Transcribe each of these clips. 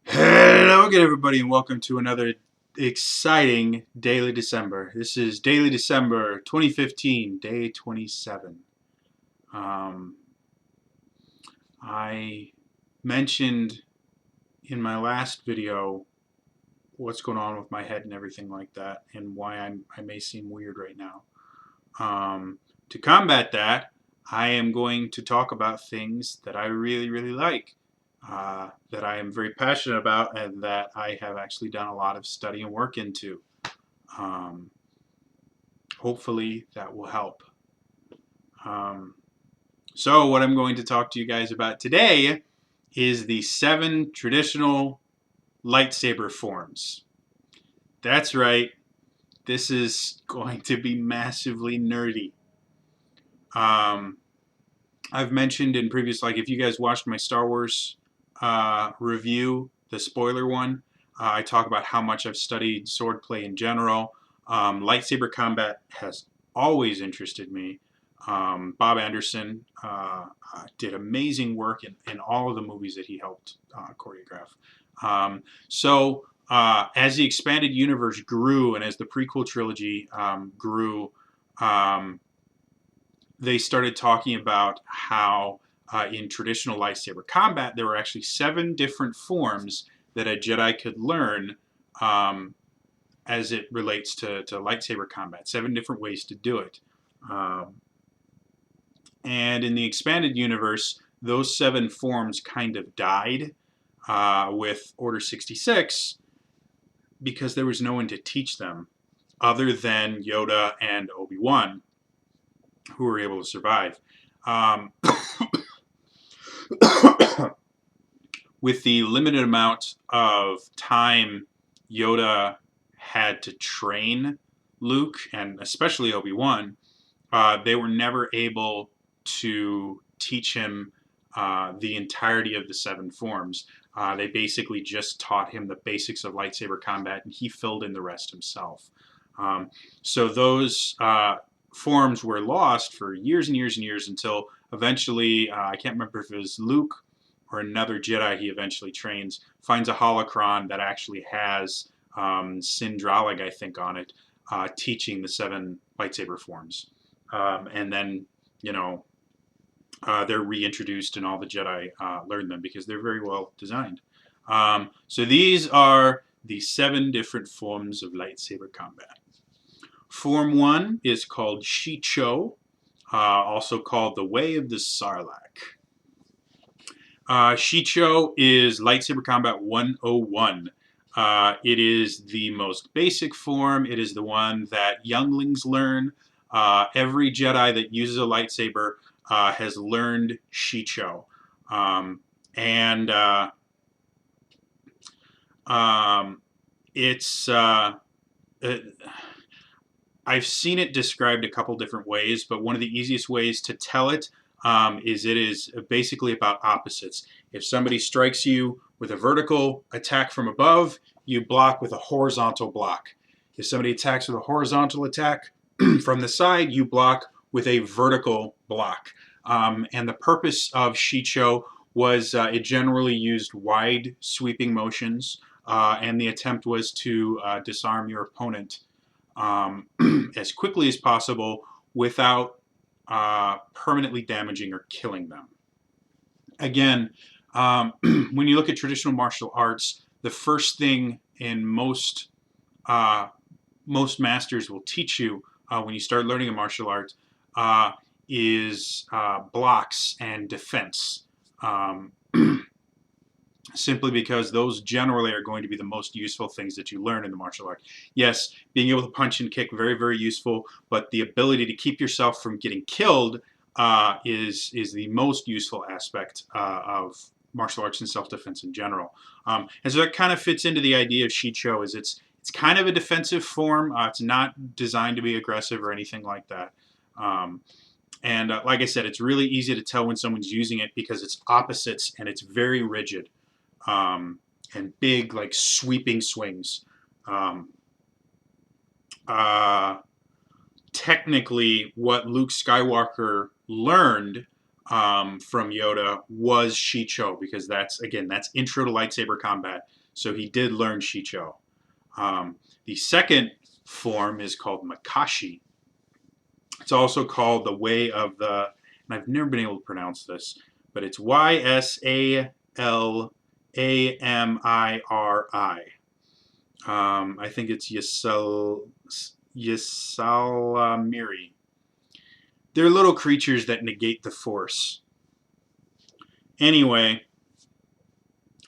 Hello again, everybody, and welcome to another exciting Daily December. This is Daily December 2015, day 27. Um, I mentioned in my last video what's going on with my head and everything like that, and why I may seem weird right now. To combat that, I am going to talk about things that I really, really like. That I am very passionate about and that I have actually done a lot of study and work into. Um, Hopefully that will help. Um, so what I'm going to talk to you guys about today is the 7 traditional lightsaber forms. That's right, this is going to be massively nerdy. Um, I've mentioned in previous, like if you guys watched my Star Wars review, the spoiler one, I talk about how much I've studied swordplay in general. Lightsaber combat has always interested me. Bob Anderson did amazing work in all of the movies that he helped choreograph. As the expanded universe grew and as the prequel trilogy grew, um, they started talking about how in traditional lightsaber combat there were actually 7 different forms that a Jedi could learn um, as it relates to lightsaber combat. 7 different ways to do it. Um, and in the expanded universe, those 7 forms kind of died with Order 66 because there was no one to teach them other than Yoda and Obi-Wan, who were able to survive. Um, with the limited amount of time Yoda had to train Luke, and especially Obi-Wan, they were never able to teach him the entirety of the 7 forms. They basically just taught him the basics of lightsaber combat, and he filled in the rest himself. So those forms were lost for years and years and years until eventually, I can't remember if it was Luke or another Jedi he eventually trains, finds a holocron that actually has Sindralig, I think, on it, teaching the 7 lightsaber forms. And then, you know, they're reintroduced and all the Jedi learn them because they're very well designed. So these are the 7 different forms of lightsaber combat. Form 1 is called Shicho, also called the Way of the Sarlacc. Shicho is Lightsaber Combat 101. It is the most basic form. It is the one that younglings learn. Every Jedi that uses a lightsaber has learned Shicho. And it's I've seen it described a couple different ways, but one of the easiest ways to tell it is basically about opposites. If somebody strikes you with a vertical attack from above, you block with a horizontal block. If somebody attacks with a horizontal attack from the side, you block with a vertical block. And the purpose of Shicho was it generally used wide sweeping motions, and the attempt was to disarm your opponent as quickly as possible without permanently damaging or killing them. Again, when you look at traditional martial arts, the first thing in most masters will teach you when you start learning a martial art is blocks and defense. Um, Simply because those generally are going to be the most useful things that you learn in the martial art. Yes, being able to punch and kick, very, very useful, but the ability to keep yourself from getting killed is the most useful aspect of martial arts and self-defense in general. And so that kind of fits into the idea of Shicho, is it's kind of a defensive form. It's not designed to be aggressive or anything like that. And like I said, it's really easy to tell when someone's using it because it's opposites and it's very rigid. And big, like, sweeping swings. Um, uh, Technically, what Luke Skywalker learned from Yoda was Shicho, because that's intro to lightsaber combat. So he did learn Shicho. The second form is called Makashi. It's also called the Way of the, and I've never been able to pronounce this, but it's Ysalamiri. I think it's Ysalamiri. They're little creatures that negate the Force. Anyway,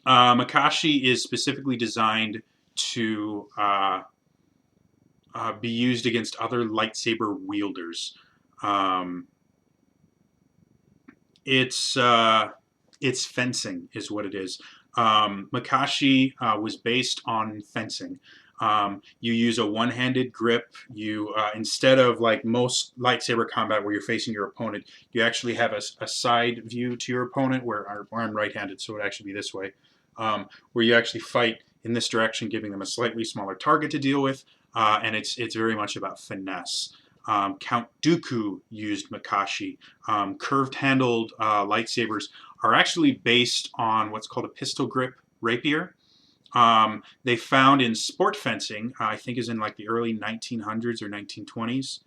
Makashi is specifically designed to be used against other lightsaber wielders. It's fencing is what it is. Makashi was based on fencing. You use a one-handed grip. You instead of like most lightsaber combat where you're facing your opponent, you actually have a side view to your opponent. Where I'm right-handed, so it would actually be this way, where you actually fight in this direction, giving them a slightly smaller target to deal with, and it's very much about finesse. Count Dooku used Makashi. Curved-handled lightsabers are actually based on what's called a pistol grip rapier. They found in sport fencing, I think is in like the early 1900s or 1920s.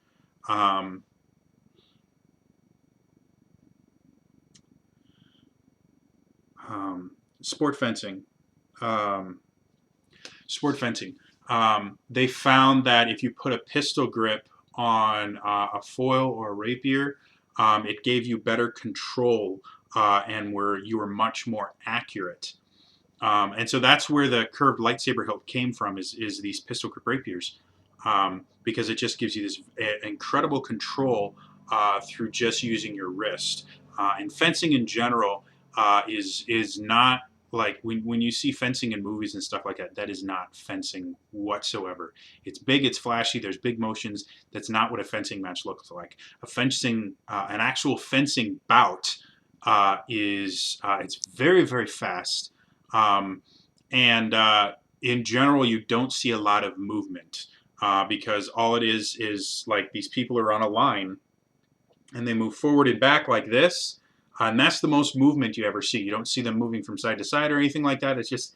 Sport fencing. Sport fencing. They found that if you put a pistol grip on a foil or a rapier, it gave you better control and where you were much more accurate. And so that's where the curved lightsaber hilt came from, is these pistol grip rapiers, because it just gives you this incredible control through just using your wrist. And fencing in general is not like when you see fencing in movies and stuff like that. That is not fencing whatsoever. It's big, it's flashy, there's big motions. That's not what a fencing match looks like. An actual fencing bout is it's very, very fast. And in general, you don't see a lot of movement because all it is like these people are on a line and they move forward and back like this. And that's the most movement you ever see. You don't see them moving from side to side or anything like that. It's just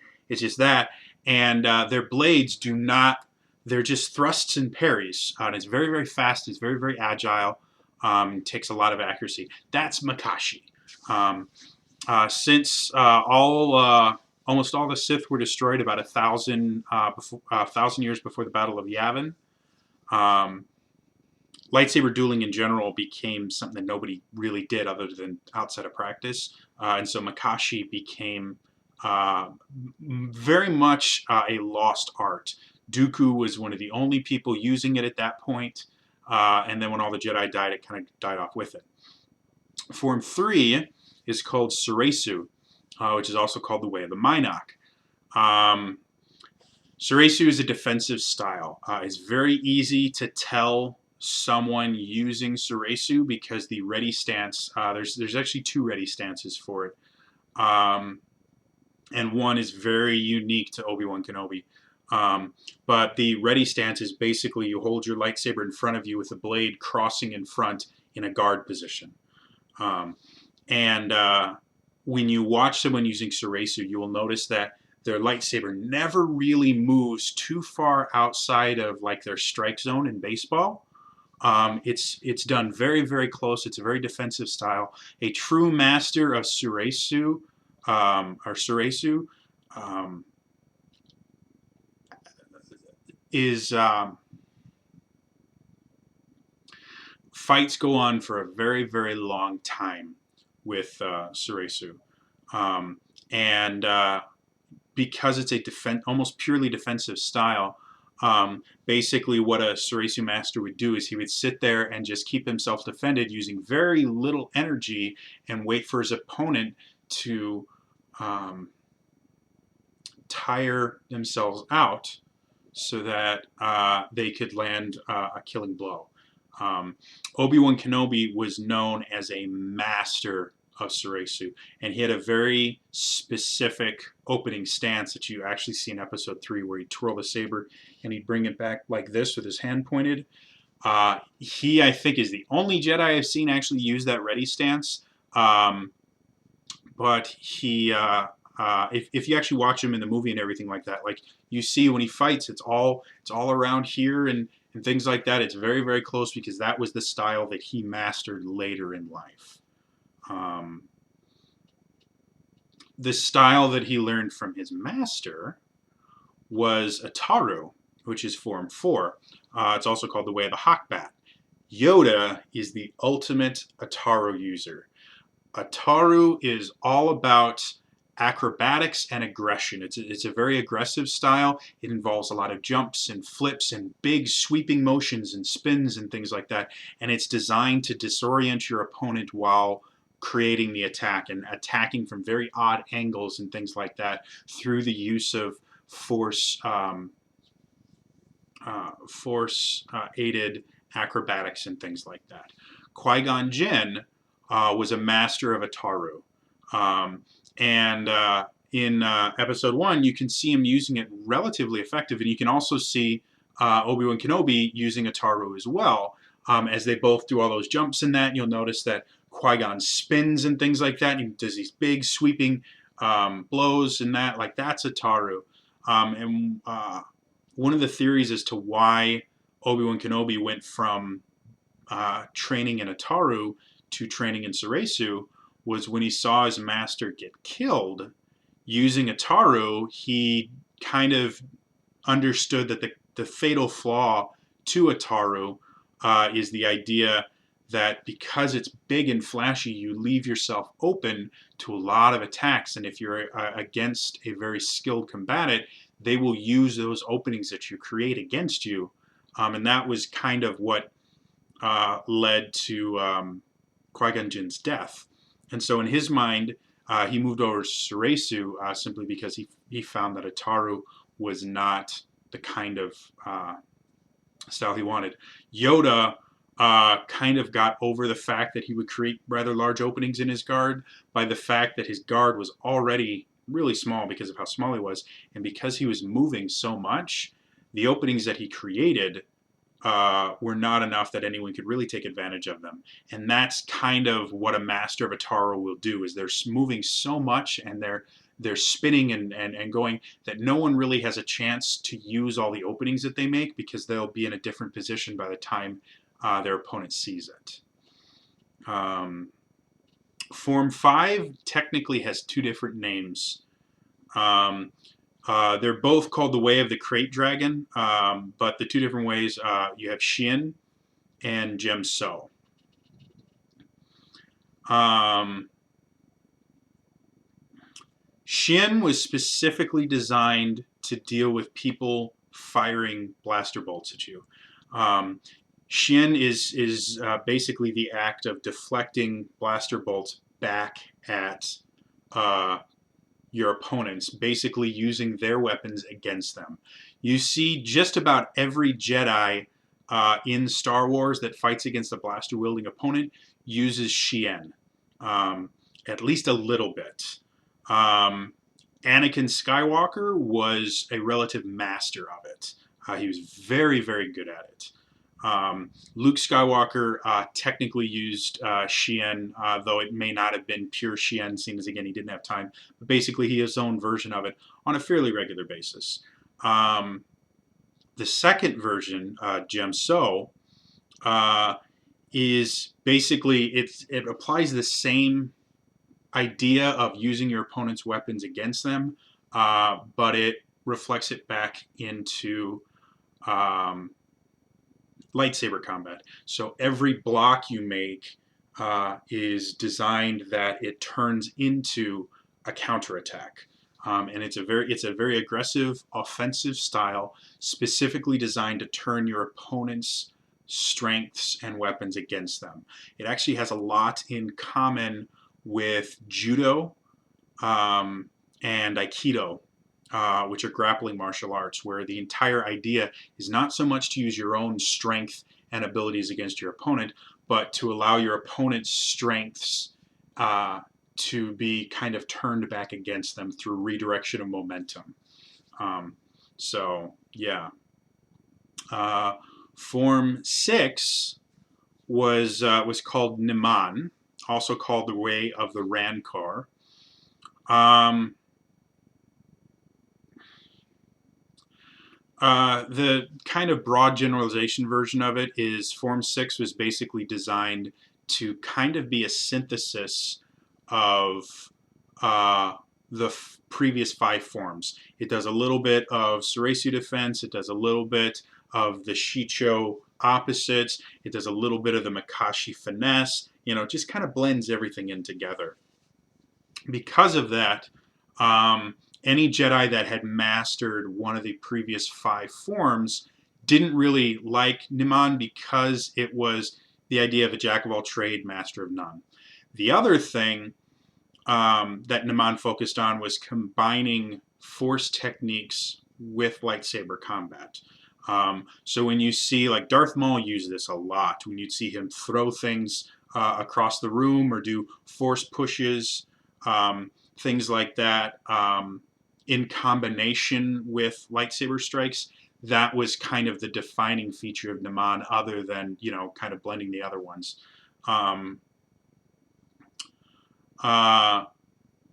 that. And their blades do not, they're just thrusts and parries. And it's very, very fast. It's very, very agile. It takes a lot of accuracy. That's Makashi. Since almost all the Sith were destroyed about 1,000 years before the Battle of Yavin, lightsaber dueling in general became something that nobody really did other than outside of practice. And so Makashi became very much a lost art. Dooku was one of the only people using it at that point. And then when all the Jedi died, it kind of died off with it. Form 3 is called Suresu, which is also called the Way of the Minok. Suresu is a defensive style. It's very easy to tell someone using Suresu because the ready stance, there's actually 2 ready stances for it. And one is very unique to Obi-Wan Kenobi. But the ready stance is basically you hold your lightsaber in front of you with the blade crossing in front in a guard position. When you watch someone using Suresu, you will notice that their lightsaber never really moves too far outside of like their strike zone in baseball. It's done very, very close. It's a very defensive style. A true master of Suresu, is fights go on for a very, very long time with Suresu. Because it's a almost purely defensive style, basically what a Suresu master would do is he would sit there and just keep himself defended using very little energy and wait for his opponent to tire themselves out so that they could land a killing blow. Obi-Wan Kenobi was known as a master of Suresu, and he had a very specific opening stance that you actually see in episode 3 where he'd twirl the saber and he'd bring it back like this with his hand pointed. He, I think, is the only Jedi I've seen actually use that ready stance. Um, but he, if you actually watch him in the movie and everything like that, like you see when he fights, it's all around here and things like that. It's very very close because that was the style that he mastered later in life. Um, the style that he learned from his master was Ataru, which is Form 4. It's also called the Way of the Hawkbat. Yoda is the ultimate Ataru user. Ataru is all about acrobatics and aggression. It's a very aggressive style. It involves a lot of jumps and flips and big sweeping motions and spins and things like that. And it's designed to disorient your opponent while creating the attack and attacking from very odd angles and things like that through the use of force aided acrobatics and things like that. Qui-Gon Jinn was a master of Ataru. And in episode 1, you can see him using it relatively effective, and you can also see Obi-Wan Kenobi using Ataru as well. As they both do all those jumps in that, you'll notice that Qui-Gon spins and things like that. He does these big sweeping blows and that. Like, that's Ataru. And one of the theories as to why Obi-Wan Kenobi went from training in Ataru to training in Ceresu was when he saw his master get killed using Ataru, he kind of understood that the fatal flaw to Ataru is the idea that because it's big and flashy, you leave yourself open to a lot of attacks. And if you're against a very skilled combatant, they will use those openings that you create against you. And that was kind of what led to Qui-Gon Jinn's death. And so in his mind, he moved over to Ceresu simply because he found that Ataru was not the kind of style he wanted. Yoda kind of got over the fact that he would create rather large openings in his guard by the fact that his guard was already really small because of how small he was, and because he was moving so much, the openings that he created were not enough that anyone could really take advantage of them. And that's kind of what a master of Ataru will do, is they're moving so much and they're spinning and going that no one really has a chance to use all the openings that they make because they'll be in a different position by the time their opponent sees it. Form 5 technically has two different names. They're both called the Way of the Crate Dragon, but the two different ways, you have Xian and Gemso. Xian was specifically designed to deal with people firing blaster bolts at you. Xian is basically the act of deflecting blaster bolts back at your opponents, basically using their weapons against them. You see just about every Jedi in Star Wars that fights against a blaster wielding opponent uses Xian, at least a little bit. Anakin Skywalker was a relative master of it. He was very, very good at it. Luke Skywalker technically used Xian, though it may not have been pure Xian, seeing as, again, he didn't have time. But basically, he has his own version of it on a fairly regular basis. The second version, Gemso, is basically, it applies the same idea of using your opponent's weapons against them, but it reflects it back into lightsaber combat. So every block you make is designed that it turns into a counterattack. And it's a very aggressive offensive style, specifically designed to turn your opponent's strengths and weapons against them. It actually has a lot in common with judo and aikido, which are grappling martial arts, where the entire idea is not so much to use your own strength and abilities against your opponent, but to allow your opponent's strengths to be kind of turned back against them through redirection of momentum. So, yeah. Form 6 was called Naan, also called the way of the Rancor. Um, the kind of broad generalization version of it is Form 6 was basically designed to kind of be a synthesis of the previous 5 forms. It does a little bit of Suresu defense, it does a little bit of the Shicho opposites, it does a little bit of the Makashi finesse, it just kind of blends everything in together. Because of that, any Jedi that had mastered one of the previous 5 forms didn't really like Naan because it was the idea of a jack of all trade, master of none. The other thing that Naan focused on was combining force techniques with lightsaber combat. So when you see, like Darth Maul use this a lot, when you'd see him throw things across the room or do force pushes, things like that, in combination with lightsaber strikes, that was kind of the defining feature of Naan, other than, kind of blending the other ones.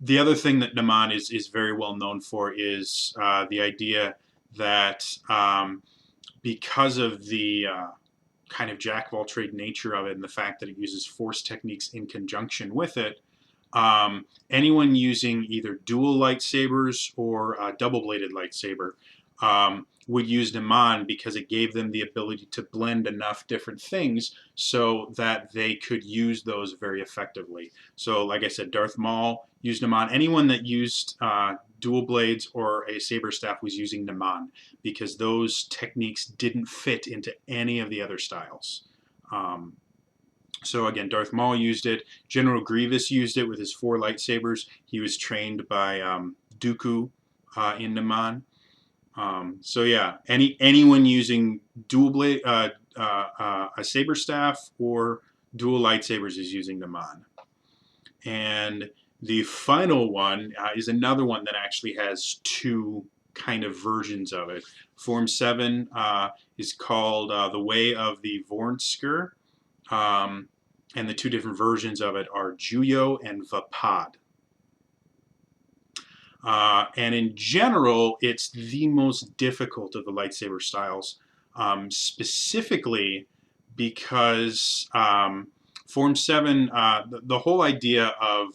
The other thing that Naan is very well known for is the idea that because of the kind of jack of all trade nature of it and the fact that it uses force techniques in conjunction with it, anyone using either dual lightsabers or a double-bladed lightsaber would use Naan because it gave them the ability to blend enough different things so that they could use those very effectively. So like I said, Darth Maul used Naan. Anyone that used dual blades or a saber staff was using Naan because those techniques didn't fit into any of the other styles. So again, Darth Maul used it. General Grievous used it with his 4 lightsabers. He was trained by Dooku in Naan. So yeah, anyone using dual blade, a saber staff or dual lightsabers is using Naan. And the final one is another one that actually has 2 kind of versions of it. Form 7 is called the Way of the Vorn. And the 2 different versions of it are giulio and vapad. And in general, it's the most difficult of the lightsaber styles, specifically because Form 7, the whole idea of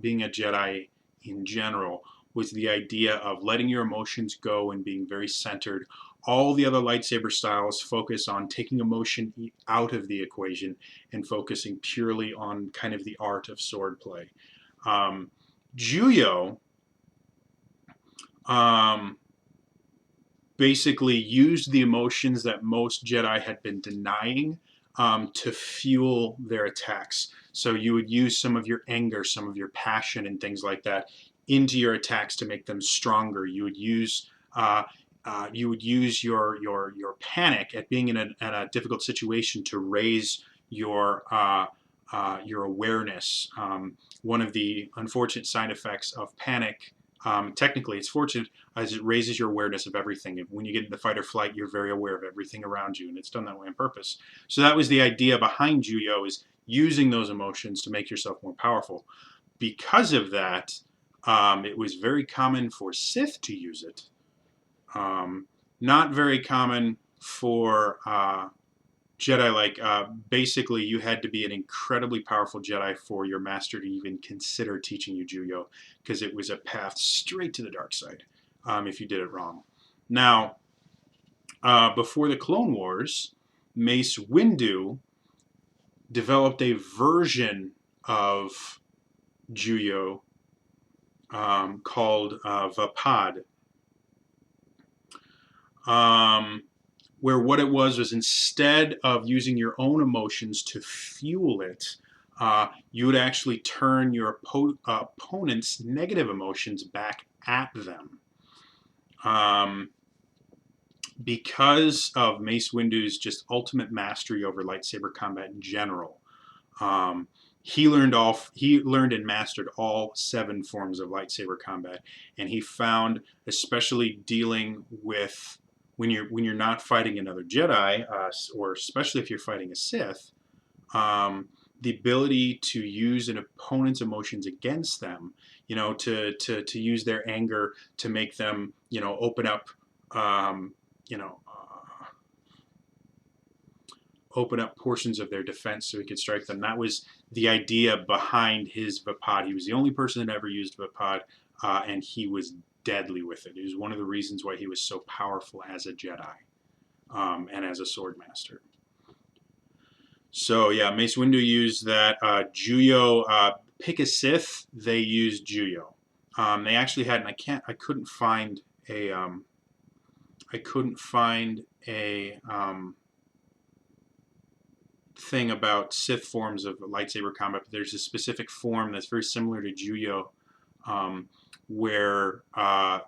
being a Jedi in general was the idea of letting your emotions go and being very centered. All the other lightsaber styles focus on taking emotion out of the equation and focusing purely on kind of the art of swordplay. Giulio basically used the emotions that most Jedi had been denying to fuel their attacks. So you would use some of your anger, some of your passion, and things like that into your attacks to make them stronger. You would use your panic at being in a difficult situation to raise your awareness. One of the unfortunate side effects of panic, technically it's fortunate, as it raises your awareness of everything. When you get into fight or flight, you're very aware of everything around you, and it's done that way on purpose. So that was the idea behind Giulio, is using those emotions to make yourself more powerful. Because of that, it was very common for Sith to use it. Not very common for Jedi. Basically, you had to be an incredibly powerful Jedi for your master to even consider teaching you Giulio, because it was a path straight to the dark side if you did it wrong. Now, before the Clone Wars, Mace Windu developed a version of Giulio called Vapad. Where what it was instead of using your own emotions to fuel it, you would actually turn your opponent's negative emotions back at them. Because of Mace Windu's just ultimate mastery over lightsaber combat in general, he learned and mastered all 7 forms of lightsaber combat, and he found, especially dealing with when you're not fighting another Jedi, or especially if you're fighting a Sith, the ability to use an opponent's emotions against them, you know, to use their anger to make them, you know, open up, um, you know, open up portions of their defense so he could strike them. That was the idea behind his Vipad. He was the only person that ever used Vipad, and he was deadly with it. It was one of the reasons why he was so powerful as a Jedi, and as a swordmaster. So yeah, Mace Windu used that. Giulio, pick a Sith, they used Giulio. They actually had, and I couldn't find a, thing about Sith forms of lightsaber combat, but there's a specific form that's very similar to Giulio, where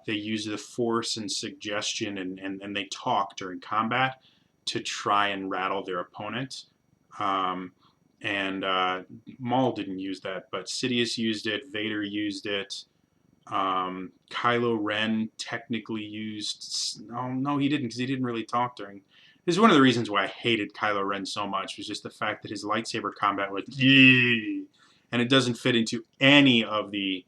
they use the Force and suggestion, and they talk during combat to try and rattle their opponent. And Maul didn't use that, but Sidious used it, Vader used it, Kylo Ren technically used, no, he didn't, because he didn't really talk during. This is one of the reasons why I hated Kylo Ren so much, was just the fact that his lightsaber combat was, and it doesn't fit into any of the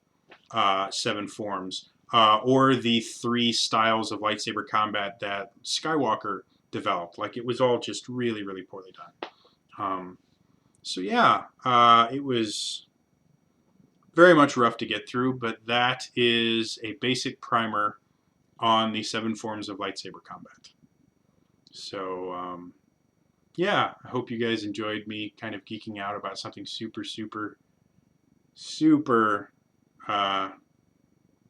7 forms, or the 3 styles of lightsaber combat that Skywalker developed. Like, it was all just really, really poorly done. So yeah, it was very much rough to get through, but that is a basic primer on the 7 forms of lightsaber combat. So yeah, I hope you guys enjoyed me kind of geeking out about something super, super, super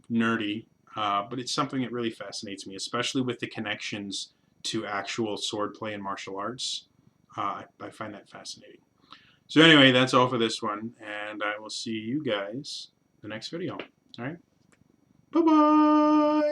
nerdy, but it's something that really fascinates me, especially with the connections to actual swordplay and martial arts. I find that fascinating. So anyway, that's all for this one, and I will see you guys in the next video. All right? Bye-bye!